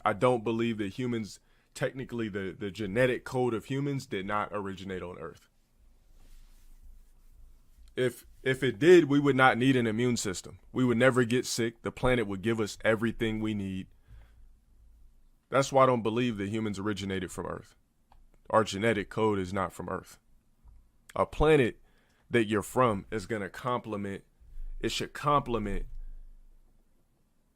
I don't believe that humans, technically the genetic code of humans did not originate on Earth. If it did, we would not need an immune system. We would never get sick. The planet would give us everything we need. That's why I don't believe that humans originated from Earth. Our genetic code is not from Earth. A planet that you're from is going to complement, it should complement,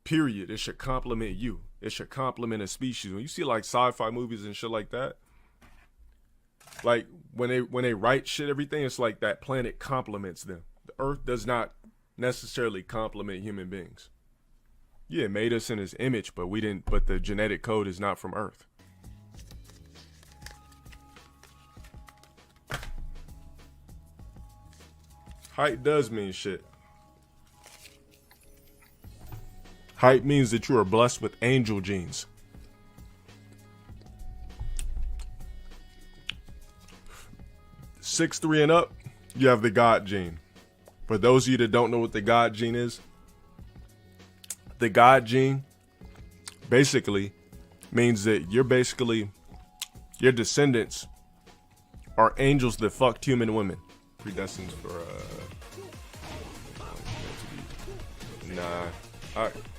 period. It should complement you. It should complement a species. When you see like sci-fi movies and shit like that, like when they write shit, everything, it's like that planet complements them. The Earth does not necessarily complement human beings. Yeah, it made us in his image, but but the genetic code is not from Earth. Height does mean shit. Height means that you are blessed with angel genes. 6'3" and up, you have the God gene. For those of you that don't know what the God gene is, the God gene basically means that your descendants are angels that fucked human women. Predestined for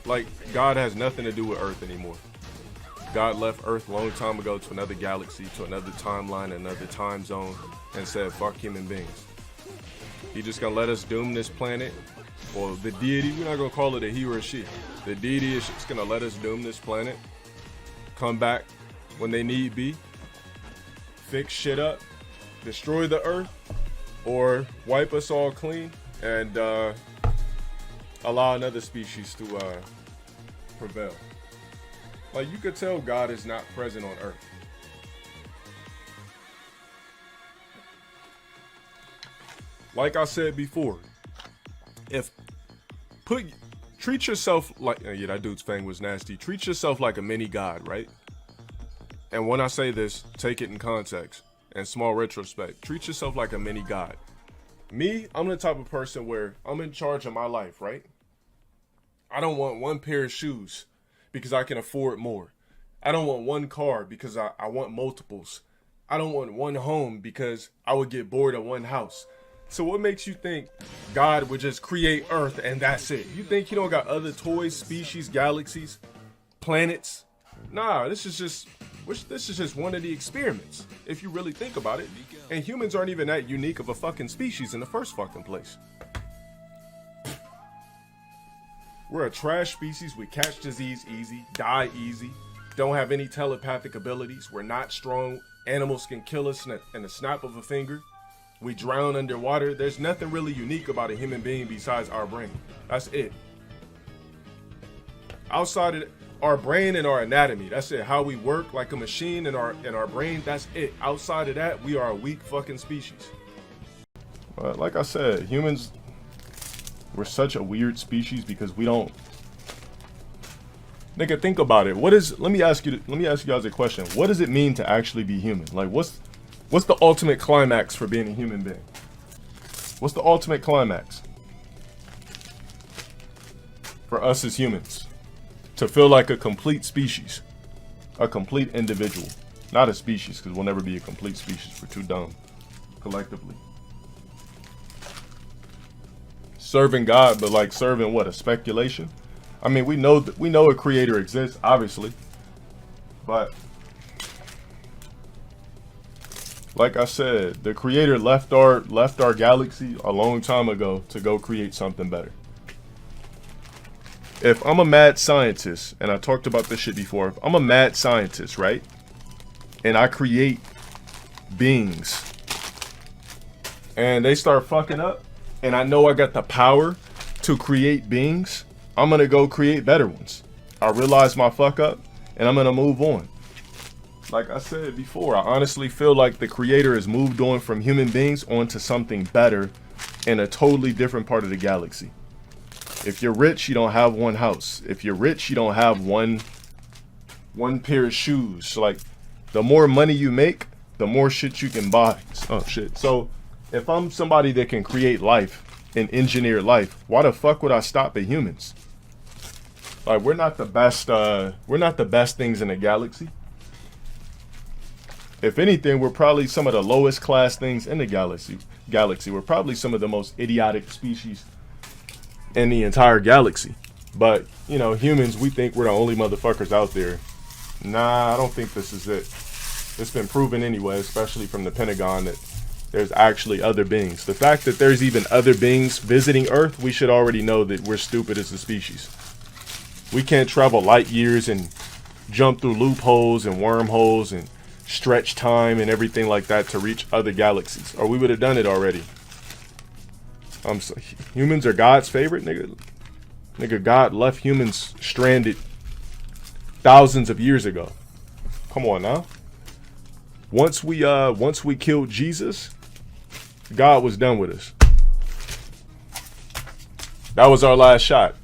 like God has nothing to do with Earth anymore. God left Earth a long time ago to another galaxy, to another timeline, another time zone, and said fuck human beings. He just gonna let us doom this planet, or the deity, we're not gonna call it a he or a she. The deity is just gonna let us doom this planet, come back when they need be, fix shit up, destroy the Earth, or wipe us all clean and allow another species to prevail. Like, you could tell God is not present on Earth. Like I said before, treat yourself like, yeah, that dude's fang was nasty. Treat yourself like a mini God, right? And when I say this, take it in context and small retrospect. Treat yourself like a mini God. Me, I'm the type of person where I'm in charge of my life, right? I don't want one pair of shoes because I can afford more. I don't want one car because I want multiples. I don't want one home because I would get bored of one house. So what makes you think God would just create Earth and that's it? You think he don't got other toys, species, galaxies, planets? Nah, this is just one of the experiments, if you really think about it. And humans aren't even that unique of a fucking species in the first fucking place. We're a trash species. We catch disease easy, die easy, don't have any telepathic abilities. We're not strong. Animals can kill us in a snap of a finger. We drown underwater. There's nothing really unique about a human being besides our brain. That's it. Outside of our brain and our anatomy, that's it. How we work like a machine in our brain, that's it. Outside of that, we are a weak fucking species. But like I said, humans, we're such a weird species because we don't. Nigga, think about it. Let me ask you guys a question. What does it mean to actually be human? Like, what's the ultimate climax for being a human being? What's the ultimate climax for us as humans? To feel like a complete species, a complete individual, not a species, because we'll never be a complete species. We're too dumb collectively. Serving God, but like serving what? A speculation? I mean, we know a creator exists, obviously, but like I said, the creator left our galaxy a long time ago to go create something better. If I'm a mad scientist, and I talked about this shit before, if I'm a mad scientist, right, and I create beings, and they start fucking up, and I know I got the power to create beings, I'm gonna go create better ones. I realize my fuck up, and I'm gonna move on. Like I said before, I honestly feel like the creator has moved on from human beings onto something better in a totally different part of the galaxy. If you're rich, you don't have one house. If you're rich, you don't have one pair of shoes. Like, the more money you make, the more shit you can buy. Oh shit. So if I'm somebody that can create life and engineer life, why the fuck would I stop at humans? Like we're not the best. We're not the best things in the galaxy. If anything, we're probably some of the lowest class things in the galaxy. We're probably some of the most idiotic species in the entire galaxy. But, you know, humans, we think we're the only motherfuckers out there. Nah, I don't think this is it. It's been proven anyway, especially from the Pentagon, that there's actually other beings. The fact that there's even other beings visiting Earth, we should already know that we're stupid as a species. We can't travel light years and jump through loopholes and wormholes and stretch time and everything like that to reach other galaxies, or we would have done it already. Humans are God's favorite, nigga. Nigga, God left humans stranded thousands of years ago. Come on now. Once we killed Jesus, God was done with us. That was our last shot.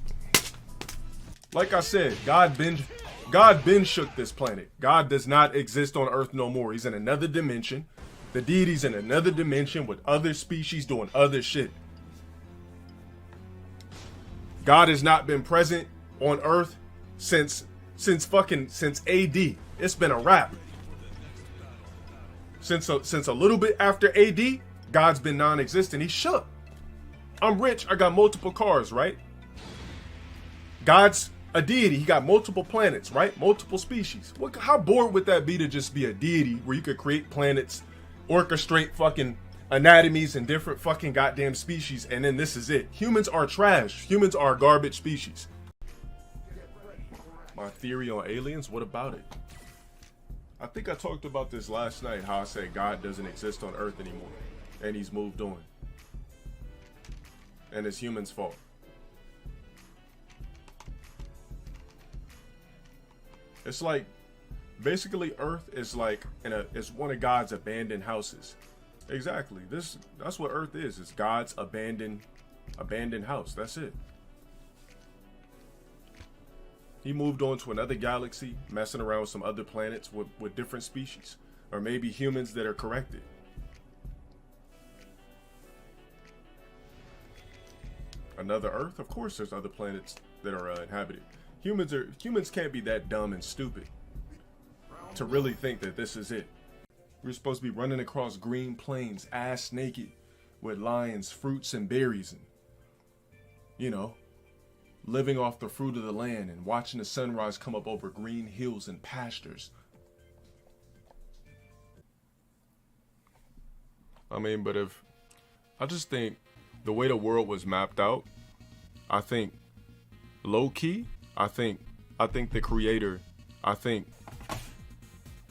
Like I said, God been shook this planet. God does not exist on Earth no more. He's in another dimension. The deity's in another dimension with other species doing other shit. God has not been present on Earth since AD. It's been a wrap. Since a little bit after AD, God's been non-existent. He's shook. I'm rich. I got multiple cars, right? God's a deity. He got multiple planets, right? Multiple species. How bored would that be to just be a deity where you could create planets, orchestrate fucking anatomies and different fucking goddamn species, and then this is it? Humans are trash. Humans are a garbage species. My theory on aliens, what about it? I think I talked about this last night, how I said God doesn't exist on Earth anymore, and he's moved on. And it's humans' fault. It's like, basically Earth is like, it's one of God's abandoned houses. Exactly. That's what Earth is. It's God's abandoned house. That's it. He moved on to another galaxy, messing around with some other planets with different species. Or maybe humans that are corrected. Another Earth? Of course there's other planets that are inhabited. Humans can't be that dumb and stupid to really think that this is it. We're supposed to be running across green plains, ass naked, with lions, fruits, and berries, and, you know, living off the fruit of the land and watching the sunrise come up over green hills and pastures. I mean, but I just think the way the world was mapped out, I think low key, I think the creator,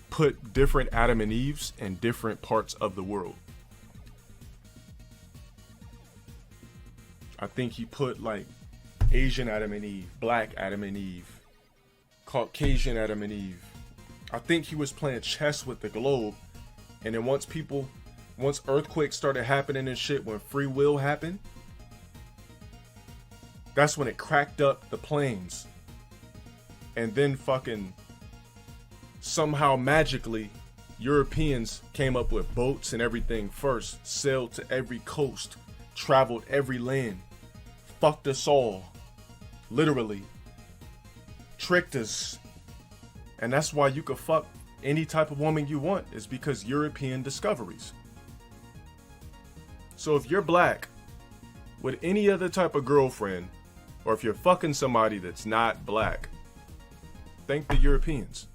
put different Adam and Eves in different parts of the world. I think he put like Asian Adam and Eve, Black Adam and Eve, Caucasian Adam and Eve. I think he was playing chess with the globe, and then once earthquakes started happening and shit, when free will happened, that's when it cracked up the plains. And then fucking somehow magically Europeans came up with boats and everything first, sailed to every coast, traveled every land, fucked us all, literally tricked us. And that's why you could fuck any type of woman you want, is because European discoveries. So if you're black with any other type of girlfriend, or if you're fucking somebody that's not black, thank the Europeans.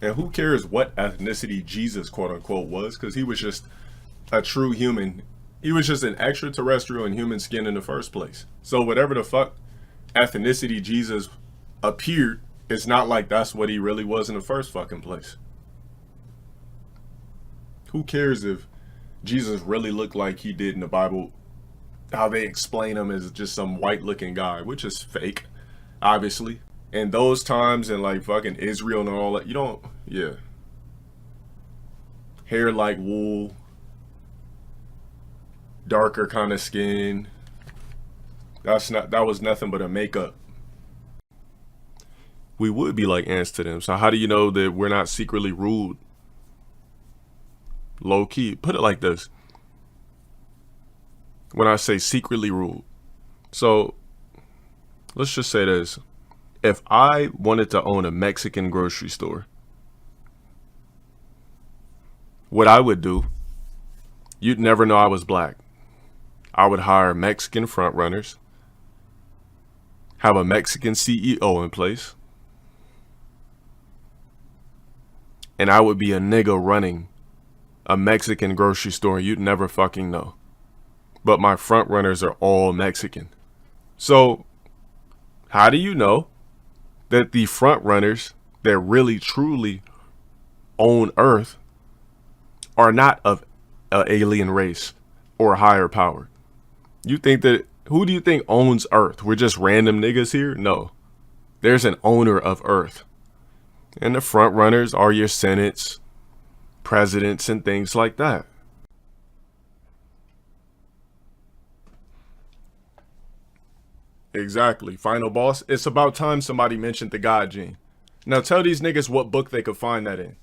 And who cares what ethnicity Jesus, quote unquote, was, because he was just a true human. He was just an extraterrestrial in human skin in the first place. So whatever the fuck ethnicity Jesus appeared, it's not like that's what he really was in the first fucking place. Who cares if Jesus really looked like he did in the Bible, how they explain him as just some white looking guy, which is fake, obviously. In those times, in like fucking Israel and all that, you don't, yeah. Hair like wool, darker kind of skin. That was nothing but a makeup. We would be like ants to them. So how do you know that we're not secretly ruled? Low key, put it like this. When I say secretly ruled, so let's just say this. If I wanted to own a Mexican grocery store, what I would do, you'd never know I was black. I would hire Mexican frontrunners, have a Mexican CEO in place, and I would be a nigga running a Mexican grocery store. You'd never fucking know. But my frontrunners are all Mexican. So, how do you know that the frontrunners that really truly own Earth are not of an alien race or higher power? You think that, who do you think owns Earth? We're just random niggas here? No. There's an owner of Earth. And the frontrunners are your senates, presidents, and things like that. Exactly. Final boss. It's about time somebody mentioned the God gene. Now tell these niggas what book they could find that in.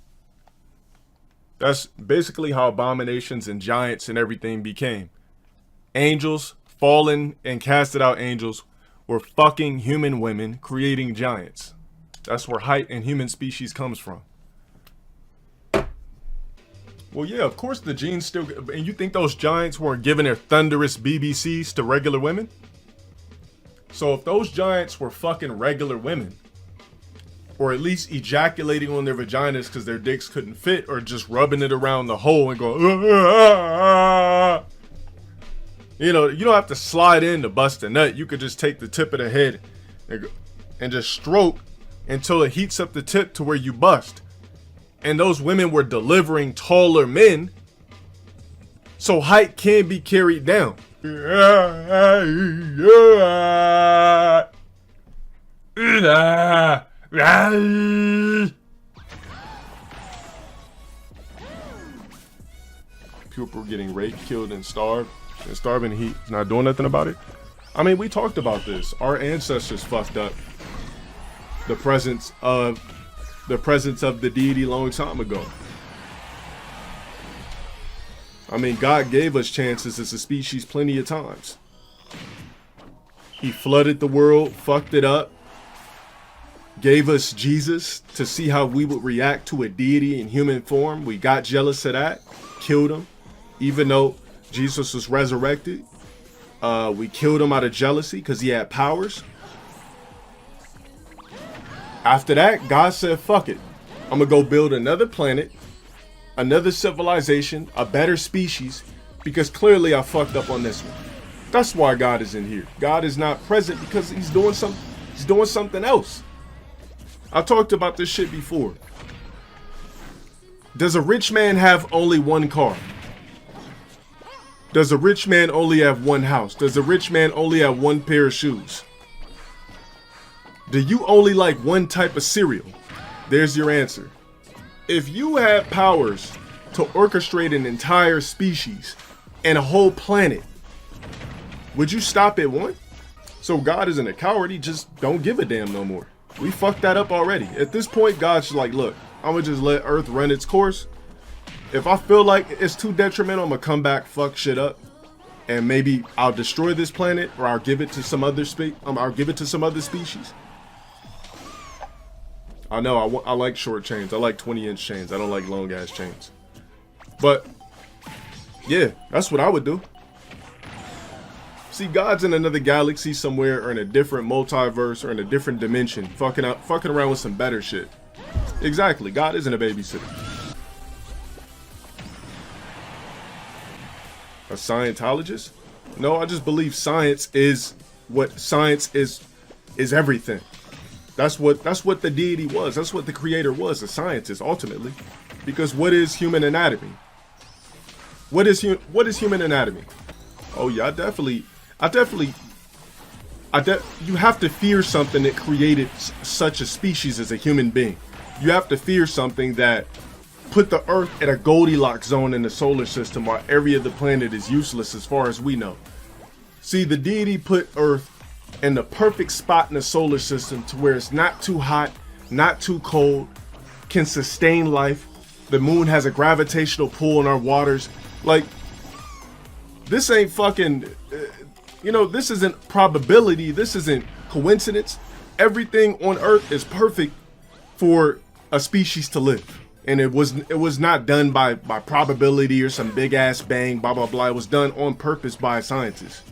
That's basically how abominations and giants and everything became. Angels, fallen and casted out angels, were fucking human women creating giants. That's where height and human species comes from. Well, yeah, of course the genes still... And you think those giants weren't giving their thunderous BBCs to regular women? So if those giants were fucking regular women, or at least ejaculating on their vaginas because their dicks couldn't fit, or just rubbing it around the hole and going, you know, you don't have to slide in to bust a nut. You could just take the tip of the head and just stroke until it heats up the tip to where you bust. And those women were delivering taller men, so height can be carried down. People getting raped, killed, and starved. And starving heat. Not doing nothing about it. I mean, we talked about this. Our ancestors fucked up the presence of the deity long time ago. I mean, God gave us chances as a species plenty of times. He flooded the world, fucked it up, gave us Jesus to see how we would react to a deity in human form. We got jealous of that, killed him, even though Jesus was resurrected. We killed him out of jealousy because he had powers. After that, God said, fuck it. I'm gonna go build another planet, another civilization, a better species, because clearly I fucked up on this one. That's why God is in here. God is not present because he's doing something else. I talked about this shit before. Does a rich man have only one car? Does a rich man only have one house? Does a rich man only have one pair of shoes? Do you only like one type of cereal? There's your answer. If you had powers to orchestrate an entire species and a whole planet, would you stop at one? So God isn't a coward, he just don't give a damn no more. We fucked that up already. At this point, God's like, look, I'm gonna just let Earth run its course. If I feel like it's too detrimental, I'm gonna come back, fuck shit up, and maybe I'll destroy this planet, or I'll give it to some other species. I know I like short chains. I like 20-inch chains. I don't like long ass chains. But yeah, that's what I would do. See, God's in another galaxy somewhere, or in a different multiverse, or in a different dimension, fucking around with some better shit. Exactly. God isn't a babysitter. A Scientologist? No, I just believe science is everything. That's what the deity was. That's what the creator was, a scientist ultimately. Because what is human anatomy? What is human anatomy? Oh yeah, you have to fear something that created such a species as a human being. You have to fear something that put the Earth at a Goldilocks zone in the solar system while every other planet is useless as far as we know. See, the deity put Earth in the perfect spot in the solar system to where it's not too hot, not too cold, can sustain life. The moon has a gravitational pull in our waters. Like, this ain't fucking, this isn't probability. This isn't coincidence. Everything on Earth is perfect for a species to live. And it was not done by probability or some big ass bang, blah, blah, blah. It was done on purpose by scientists.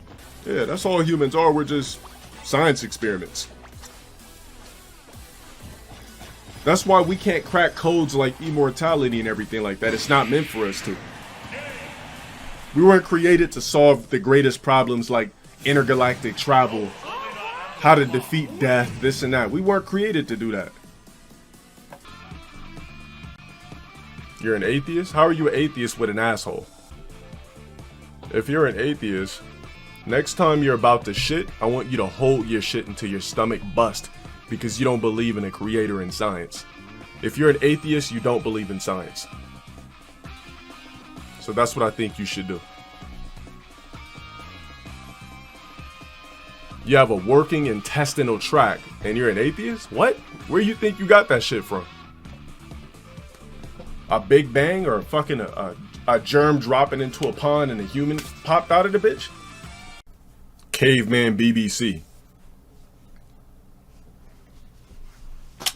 Yeah, that's all humans are. We're just science experiments. That's why we can't crack codes like immortality and everything like that. It's not meant for us to. We weren't created to solve the greatest problems like intergalactic travel, how to defeat death, this and that. We weren't created to do that. You're an atheist? How are you an atheist with an asshole? If you're an atheist, next time you're about to shit, I want you to hold your shit until your stomach busts because you don't believe in a creator in science. If you're an atheist, you don't believe in science. So that's what I think you should do. You have a working intestinal tract and you're an atheist? What? Where you think you got that shit from? A big bang or fucking a germ dropping into a pond and a human popped out of the bitch? Caveman BBC.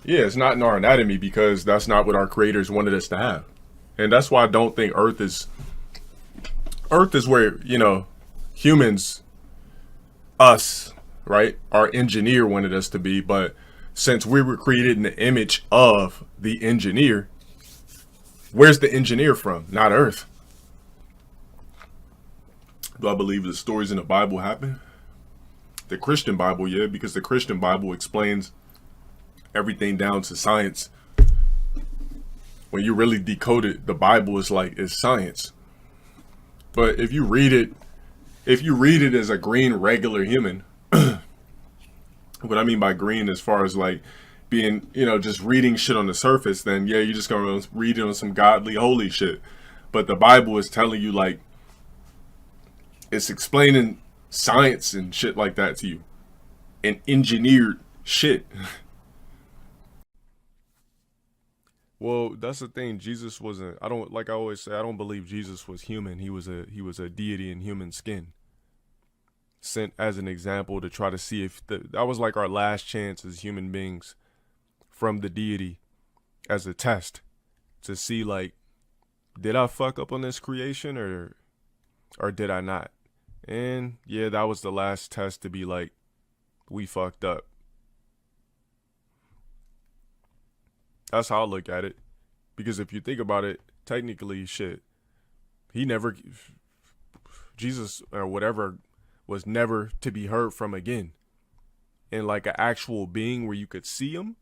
Yeah, it's not in our anatomy because that's not what our creators wanted us to have. And that's why I don't think Earth is where, you know, humans, us, right? Our engineer wanted us to be, but since we were created in the image of the engineer, where's the engineer from? Not Earth. Do I believe the stories in the Bible happen? The Christian Bible, yeah, because the Christian Bible explains everything down to science. When you really decode it, the Bible is science. But if you read it as a green regular human, what I mean by green as far as like being, you know, just reading shit on the surface, then yeah, you're just gonna read it on some godly, holy shit. But the Bible is telling you, like, it's explaining science and shit like that to you. And engineered shit. Well, that's the thing. Jesus wasn't, I always say, I don't believe Jesus was human. He was a deity in human skin. Sent as an example to try to see if that was like our last chance as human beings from the deity as a test to see, like, did I fuck up on this creation or did I not? And yeah, that was the last test to be like, we fucked up. That's how I look at it. Because if you think about it, technically, shit, Jesus or whatever was never to be heard from again. And like an actual being where you could see him,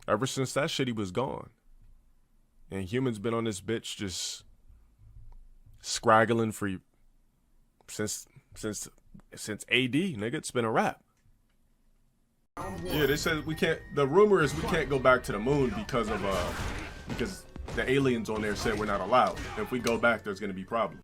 ever since that shit, he was gone. And humans been on this bitch just scraggling for since AD, nigga. It's been a wrap. Yeah, they said we can't. The rumor is we can't go back to the moon because the aliens on there said we're not allowed. If we go back, there's gonna be problems.